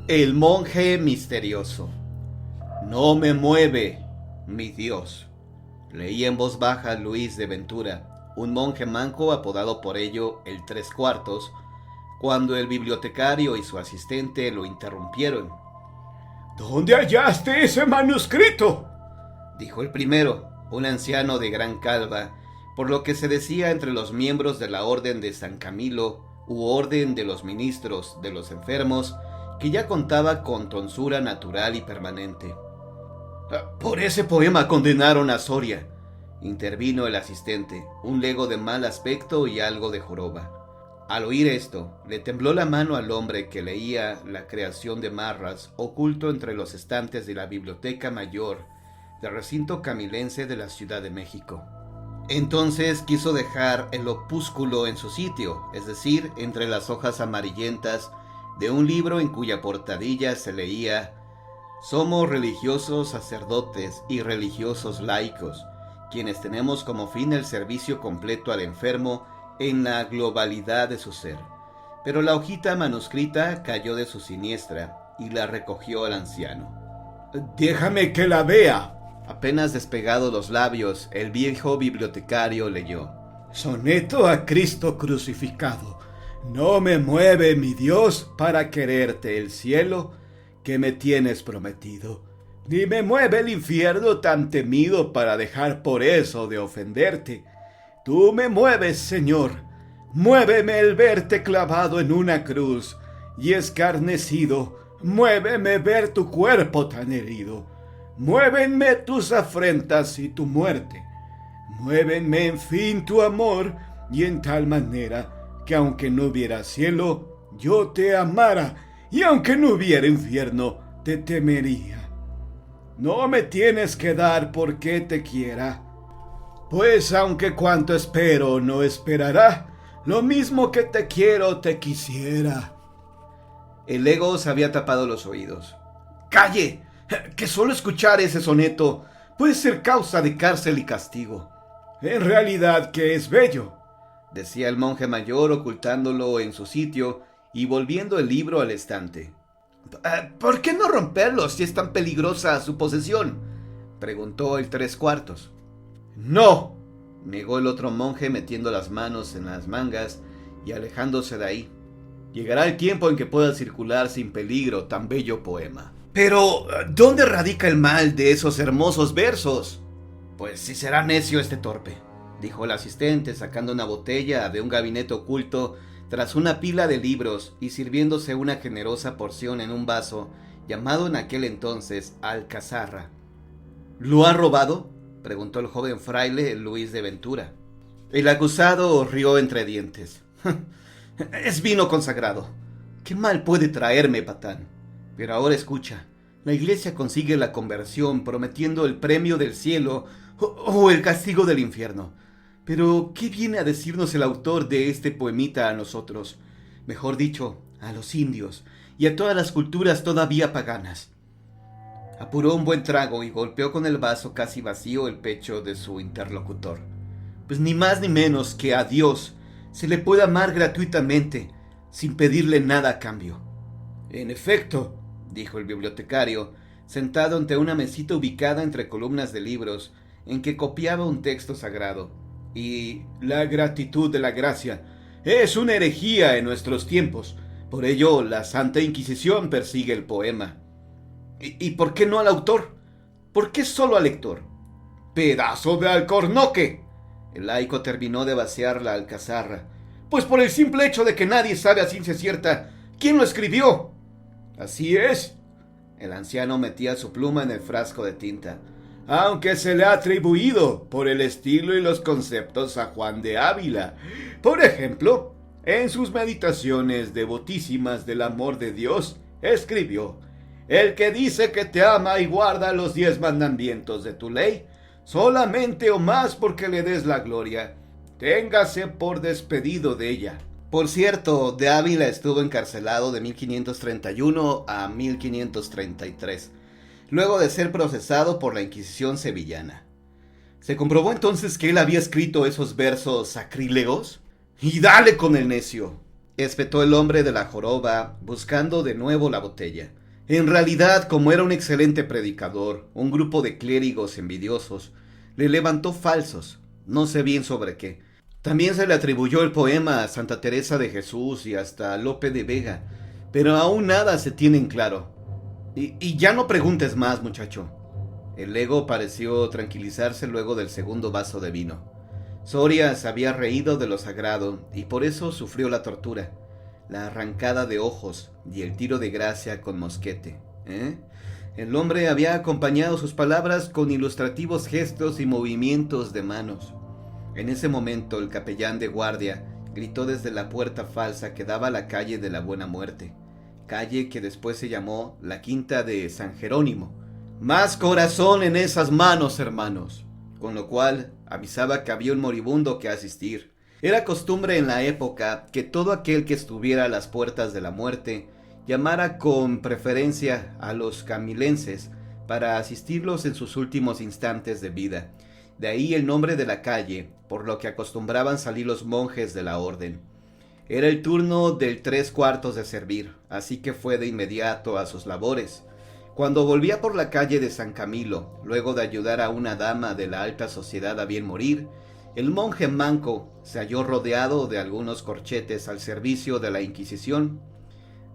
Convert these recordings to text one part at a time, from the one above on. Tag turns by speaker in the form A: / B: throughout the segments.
A: El monje misterioso. No me mueve, mi Dios. Leía en voz baja Luis de Ventura, un monje manco apodado por ello el Tres Cuartos, cuando el bibliotecario y su asistente lo interrumpieron.
B: ¿Dónde hallaste ese manuscrito?,
A: dijo el primero, un anciano de gran calva, por lo que se decía entre los miembros de la Orden de San Camilo u Orden de los Ministros de los Enfermos, que ya contaba con tonsura natural y permanente. Por ese poema condenaron a Soria, intervino el asistente, un lego de mal aspecto y algo de joroba. Al oír esto, le tembló la mano al hombre que leía La creación de Marras, oculto entre los estantes de la Biblioteca Mayor del recinto camilense de la Ciudad de México. Entonces quiso dejar el opúsculo en su sitio, es decir, entre las hojas amarillentas de un libro en cuya portadilla se leía: somos religiosos sacerdotes y religiosos laicos, quienes tenemos como fin el servicio completo al enfermo en la globalidad de su ser. Pero la hojita manuscrita cayó de su siniestra y la recogió el anciano.
B: Déjame que la vea.
A: Apenas despegados los labios, el viejo bibliotecario leyó:
B: Soneto a Cristo crucificado. No me mueve, mi Dios, para quererte el cielo que me tienes prometido, ni me mueve el infierno tan temido para dejar por eso de ofenderte. Tú me mueves, Señor, muéveme el verte clavado en una cruz y escarnecido, muéveme ver tu cuerpo tan herido, muévenme tus afrentas y tu muerte, muévenme en fin tu amor, y en tal manera que aunque no hubiera cielo, yo te amara, y aunque no hubiera infierno, te temería. No me tienes que dar porque te quiera, pues aunque cuanto espero no esperará, lo mismo que te quiero te quisiera.
A: El lego se había tapado los oídos. ¡Calle! Que solo escuchar ese soneto puede ser causa de cárcel y castigo.
B: En realidad que es bello,
A: decía el monje mayor, ocultándolo en su sitio y volviendo el libro al estante. ¿Por qué no romperlo si es tan peligrosa su posesión?, preguntó el Tres Cuartos.
B: No,
A: negó el otro monje, metiendo las manos en las mangas y alejándose de ahí. Llegará el tiempo en que pueda circular sin peligro tan bello poema. Pero, ¿dónde radica el mal de esos hermosos versos? Pues si será necio este torpe, dijo el asistente, sacando una botella de un gabinete oculto tras una pila de libros y sirviéndose una generosa porción en un vaso llamado en aquel entonces alcazarra. ¿Lo ha robado?, preguntó el joven fraile Luis de Ventura. El acusado rió entre dientes. Es vino consagrado. ¿Qué mal puede traerme, patán? Pero ahora escucha. La iglesia consigue la conversión prometiendo el premio del cielo o el castigo del infierno. Pero, ¿qué viene a decirnos el autor de este poemita a nosotros? Mejor dicho, a los indios y a todas las culturas todavía paganas. Apuró un buen trago y golpeó con el vaso casi vacío el pecho de su interlocutor. Pues ni más ni menos que a Dios se le puede amar gratuitamente, sin pedirle nada a cambio. En efecto, dijo el bibliotecario, sentado ante una mesita ubicada entre columnas de libros, en que copiaba un texto sagrado. Y la gratitud de la gracia es una herejía en nuestros tiempos. Por ello, la Santa Inquisición persigue el poema. ¿Y por qué no al autor? ¿Por qué solo al lector? ¡Pedazo de alcornoque! El laico terminó de vaciar la alcazarra. Pues por el simple hecho de que nadie sabe a ciencia cierta quién lo escribió. Así es. El anciano metía su pluma en el frasco de tinta. Aunque se le ha atribuido por el estilo y los conceptos a Juan de Ávila. Por ejemplo, en sus meditaciones devotísimas del amor de Dios, escribió: el que dice que te ama y guarda los 10 mandamientos de tu ley, solamente o más porque le des la gloria, téngase por despedido de ella. Por cierto, de Ávila estuvo encarcelado de 1531 a 1533, luego de ser procesado por la Inquisición sevillana. ¿Se comprobó entonces que él había escrito esos versos sacrílegos? ¡Y dale con el necio! espetó el hombre de la joroba, buscando de nuevo la botella. En realidad, como era un excelente predicador, un grupo de clérigos envidiosos le levantó falsos, no sé bien sobre qué. También se le atribuyó el poema a Santa Teresa de Jesús y hasta a Lope de Vega, pero aún nada se tiene en claro. Y ya no preguntes más, muchacho. El lego pareció tranquilizarse luego del segundo vaso de vino. Soria se había reído de lo sagrado y por eso sufrió la tortura, la arrancada de ojos y el tiro de gracia con mosquete. El hombre había acompañado sus palabras con ilustrativos gestos y movimientos de manos. En ese momento el capellán de guardia gritó desde la puerta falsa que daba a la calle de la Buena Muerte, calle que después se llamó la Quinta de San Jerónimo. «Más corazón en esas manos, hermanos», con lo cual avisaba que había un moribundo que asistir. Era costumbre en la época que todo aquel que estuviera a las puertas de la muerte llamara con preferencia a los camilenses para asistirlos en sus últimos instantes de vida. De ahí el nombre de la calle, por lo que acostumbraban salir los monjes de la orden. Era el turno del 3/4 de servir, así que fue de inmediato a sus labores. Cuando volvía por la calle de San Camilo, luego de ayudar a una dama de la alta sociedad a bien morir, el monje manco se halló rodeado de algunos corchetes al servicio de la Inquisición.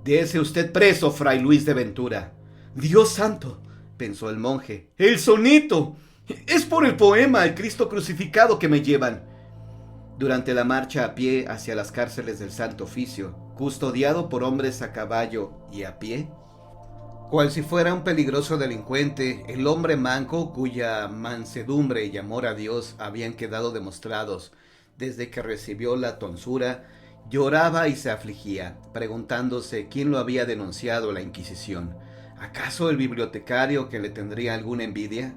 A: «Dése usted preso, fray Luis de Ventura». «Dios santo», pensó el monje, «el soneto. Es por el poema El Cristo crucificado que me llevan». Durante la marcha a pie hacia las cárceles del Santo Oficio, custodiado por hombres a caballo y a pie, cual si fuera un peligroso delincuente, el hombre manco, cuya mansedumbre y amor a Dios habían quedado demostrados desde que recibió la tonsura, lloraba y se afligía, preguntándose quién lo había denunciado a la Inquisición. ¿Acaso el bibliotecario que le tendría alguna envidia?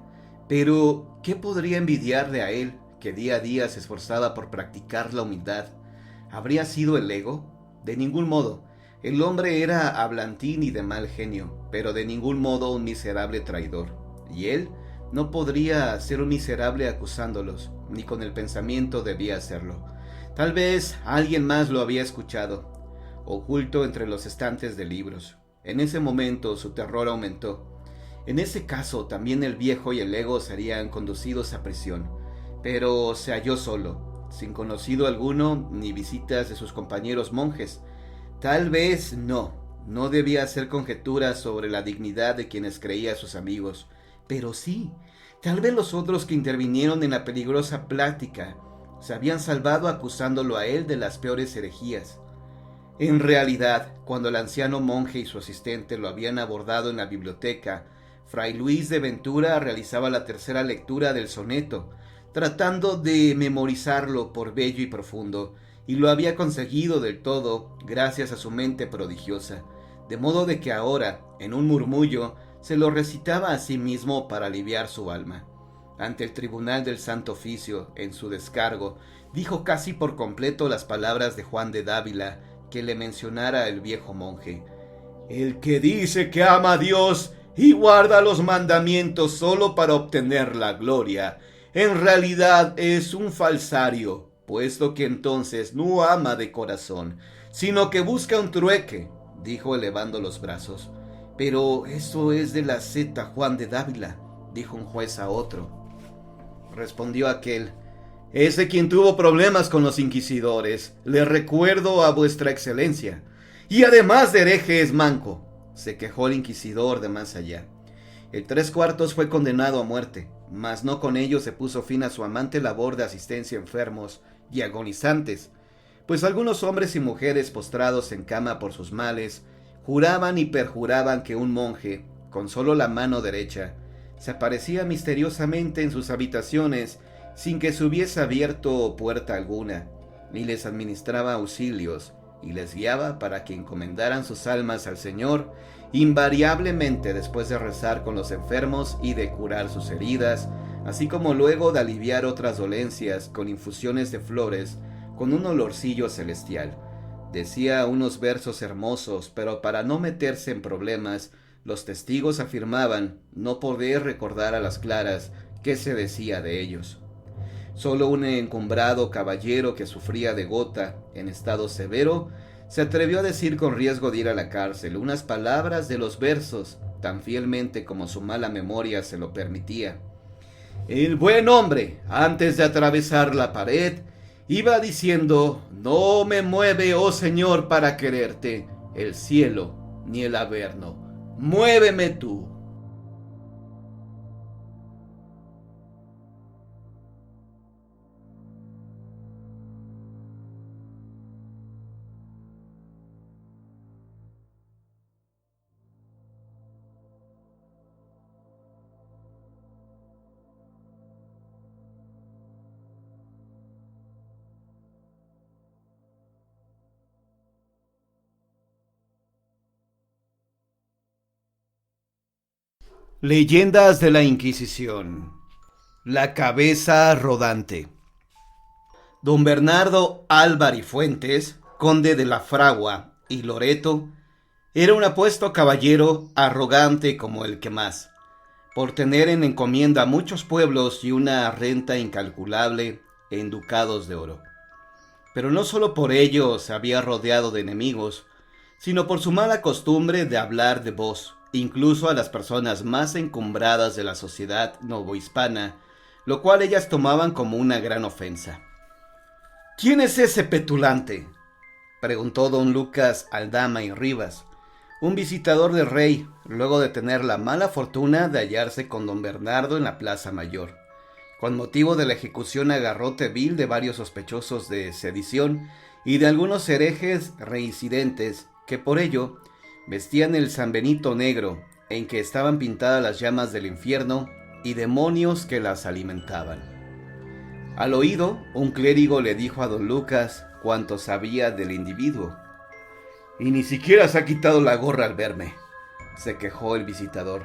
A: Pero, ¿qué podría envidiarle a él, que día a día se esforzaba por practicar la humildad? ¿Habría sido el ego? De ningún modo. El hombre era hablantín y de mal genio, pero de ningún modo un miserable traidor. Y él no podría ser un miserable acusándolos, ni con el pensamiento debía hacerlo. Tal vez alguien más lo había escuchado, oculto entre los estantes de libros. En ese momento su terror aumentó. En ese caso también el viejo y el ego serían conducidos a prisión, pero se halló solo, sin conocido alguno ni visitas de sus compañeros monjes. Tal vez no debía hacer conjeturas sobre la dignidad de quienes creía sus amigos, pero sí, tal vez los otros que intervinieron en la peligrosa plática se habían salvado acusándolo a él de las peores herejías. En realidad, cuando el anciano monje y su asistente lo habían abordado en la biblioteca, fray Luis de Ventura realizaba la tercera lectura del soneto, tratando de memorizarlo por bello y profundo, y lo había conseguido del todo gracias a su mente prodigiosa, de modo de que ahora, en un murmullo, se lo recitaba a sí mismo para aliviar su alma. Ante el tribunal del Santo Oficio, en su descargo, dijo casi por completo las palabras de Juan de Dávila que le mencionara el viejo monje. «El que dice que ama a Dios y guarda los mandamientos solo para obtener la gloria, en realidad es un falsario, puesto que entonces no ama de corazón, sino que busca un trueque», dijo elevando los brazos. «Pero eso es de la seta Juan de Dávila», dijo un juez a otro. Respondió aquel: «Es de quien tuvo problemas con los inquisidores, le recuerdo a vuestra excelencia. Y además de hereje es manco», se quejó el inquisidor de más allá. El 3/4 fue condenado a muerte, mas no con ello se puso fin a su amante labor de asistencia a enfermos y agonizantes, pues algunos hombres y mujeres postrados en cama por sus males juraban y perjuraban que un monje, con solo la mano derecha, se aparecía misteriosamente en sus habitaciones sin que se hubiese abierto puerta alguna, y les administraba auxilios y les guiaba para que encomendaran sus almas al Señor, invariablemente después de rezar con los enfermos y de curar sus heridas, así como luego de aliviar otras dolencias con infusiones de flores, con un olorcillo celestial. Decía unos versos hermosos, pero para no meterse en problemas, los testigos afirmaban no poder recordar a las claras qué se decía de ellos. Solo un encumbrado caballero que sufría de gota en estado severo se atrevió a decir con riesgo de ir a la cárcel unas palabras de los versos, tan fielmente como su mala memoria se lo permitía. El buen hombre, antes de atravesar la pared, iba diciendo: no me mueve, oh Señor, para quererte, el cielo ni el averno. Muéveme tú. Leyendas de la Inquisición. La cabeza rodante. Don Bernardo Álvar y Fuentes, conde de la Fragua y Loreto, era un apuesto caballero arrogante como el que más, por tener en encomienda muchos pueblos y una renta incalculable en ducados de oro. Pero no solo por ello se había rodeado de enemigos, sino por su mala costumbre de hablar de voz, incluso a las personas más encumbradas de la sociedad novohispana, lo cual ellas tomaban como una gran ofensa. ¿Quién es ese petulante?, preguntó don Lucas Aldama y Rivas, un visitador del rey, luego de tener la mala fortuna de hallarse con don Bernardo en la Plaza Mayor, con motivo de la ejecución a garrote vil de varios sospechosos de sedición y de algunos herejes reincidentes que por ello vestían el San Benito negro, en que estaban pintadas las llamas del infierno y demonios que las alimentaban. Al oído, un clérigo le dijo a don Lucas cuánto sabía del individuo. «Y ni siquiera se ha quitado la gorra al verme», se quejó el visitador.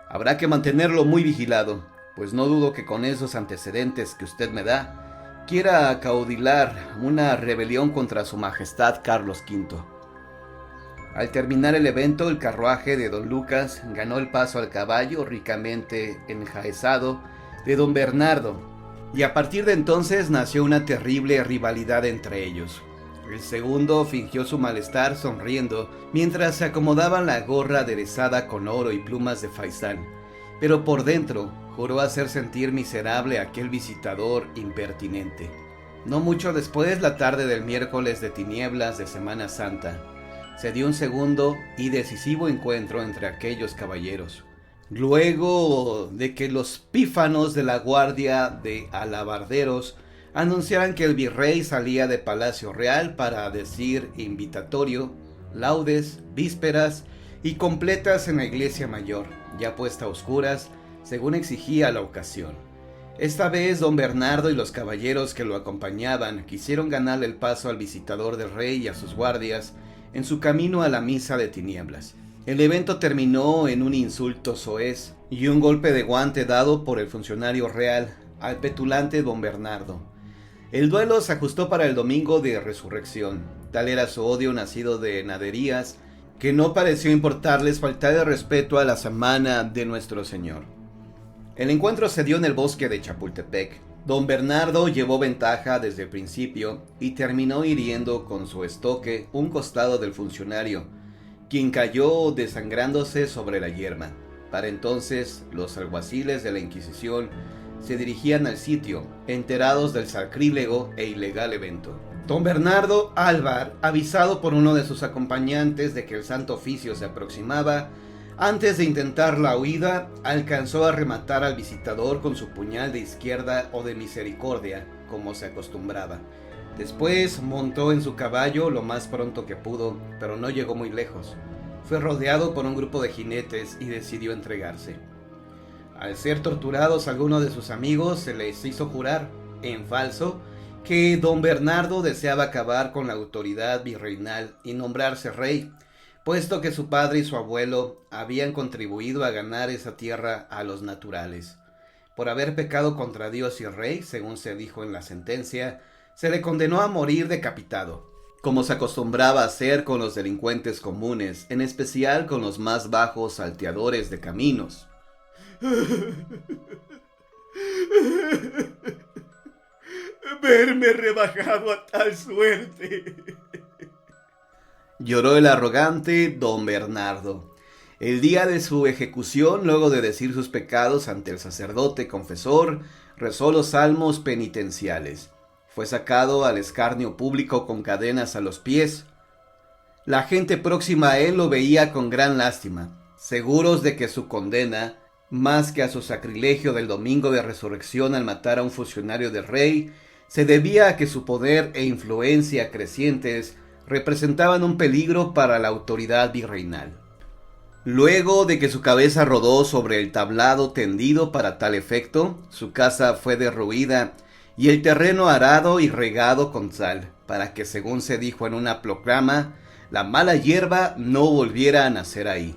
A: «Habrá que mantenerlo muy vigilado, pues no dudo que con esos antecedentes que usted me da, quiera acaudilar una rebelión contra su majestad Carlos V». Al terminar el evento, el carruaje de don Lucas ganó el paso al caballo ricamente enjaezado de don Bernardo, y a partir de entonces nació una terrible rivalidad entre ellos. El segundo fingió su malestar sonriendo mientras se acomodaban la gorra aderezada con oro y plumas de faisán, pero por dentro juró hacer sentir miserable a aquel visitador impertinente. No mucho después, la tarde del miércoles de tinieblas de Semana Santa, se dio un segundo y decisivo encuentro entre aquellos caballeros. Luego de que los pífanos de la guardia de alabarderos anunciaran que el virrey salía de Palacio Real para decir invitatorio, laudes, vísperas y completas en la iglesia mayor, ya puesta a oscuras, según exigía la ocasión. Esta vez don Bernardo y los caballeros que lo acompañaban quisieron ganarle el paso al visitador del rey y a sus guardias en su camino a la misa de tinieblas. El evento terminó en un insulto soez y un golpe de guante dado por el funcionario real al petulante don Bernardo. El duelo se ajustó para el domingo de resurrección. Tal era su odio nacido de naderías que no pareció importarles faltar el respeto a la semana de nuestro Señor. El encuentro se dio en el bosque de Chapultepec. Don Bernardo llevó ventaja desde el principio y terminó hiriendo con su estoque un costado del funcionario, quien cayó desangrándose sobre la yerma. Para entonces, los alguaciles de la Inquisición se dirigían al sitio, enterados del sacrílego e ilegal evento. Don Bernardo Álvar, avisado por uno de sus acompañantes de que el Santo Oficio se aproximaba, antes de intentar la huida, alcanzó a rematar al visitador con su puñal de izquierda o de misericordia, como se acostumbraba. Después montó en su caballo lo más pronto que pudo, pero no llegó muy lejos. Fue rodeado por un grupo de jinetes y decidió entregarse. Al ser torturados algunos de sus amigos, se les hizo jurar, en falso, que don Bernardo deseaba acabar con la autoridad virreinal y nombrarse rey, puesto que su padre y su abuelo habían contribuido a ganar esa tierra a los naturales. Por haber pecado contra Dios y rey, según se dijo en la sentencia, se le condenó a morir decapitado, como se acostumbraba a hacer con los delincuentes comunes, en especial con los más bajos salteadores de caminos.
B: Verme rebajado a tal suerte
A: lloró el arrogante don Bernardo. El día de su ejecución, luego de decir sus pecados ante el sacerdote confesor, rezó los salmos penitenciales. Fue sacado al escarnio público con cadenas a los pies. La gente próxima a él lo veía con gran lástima, seguros de que su condena, más que a su sacrilegio del domingo de resurrección al matar a un funcionario del rey, se debía a que su poder e influencia crecientes representaban un peligro para la autoridad virreinal. Luego de que su cabeza rodó sobre el tablado tendido para tal efecto, su casa fue derruida y el terreno arado y regado con sal, para que, según se dijo en una proclama, la mala hierba no volviera a nacer ahí,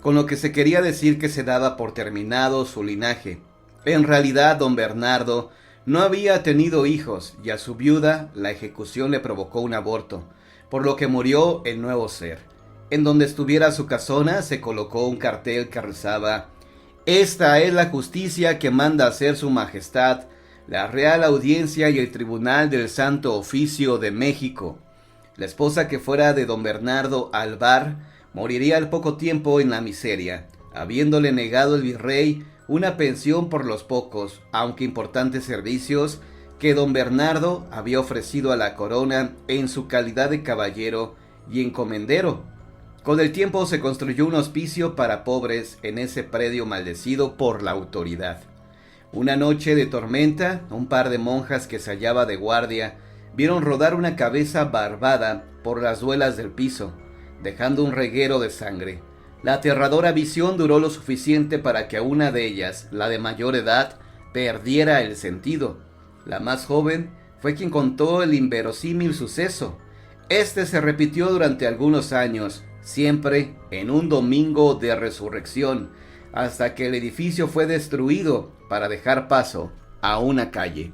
A: con lo que se quería decir que se daba por terminado su linaje. En realidad, don Bernardo no había tenido hijos y a su viuda la ejecución le provocó un aborto, por lo que murió el nuevo ser. En donde estuviera su casona se colocó un cartel que rezaba: «Esta es la justicia que manda hacer su majestad, la Real Audiencia y el Tribunal del Santo Oficio de México». La esposa que fuera de don Bernardo Alvar moriría al poco tiempo en la miseria, habiéndole negado el virrey una pensión por los pocos, aunque importantes servicios que don Bernardo había ofrecido a la corona en su calidad de caballero y encomendero. Con el tiempo se construyó un hospicio para pobres en ese predio maldecido por la autoridad. Una noche de tormenta, un par de monjas que se hallaba de guardia vieron rodar una cabeza barbada por las duelas del piso, dejando un reguero de sangre. La aterradora visión duró lo suficiente para que una de ellas, la de mayor edad, perdiera el sentido. La más joven fue quien contó el inverosímil suceso. Este se repitió durante algunos años, siempre en un domingo de resurrección, hasta que el edificio fue destruido para dejar paso a una calle.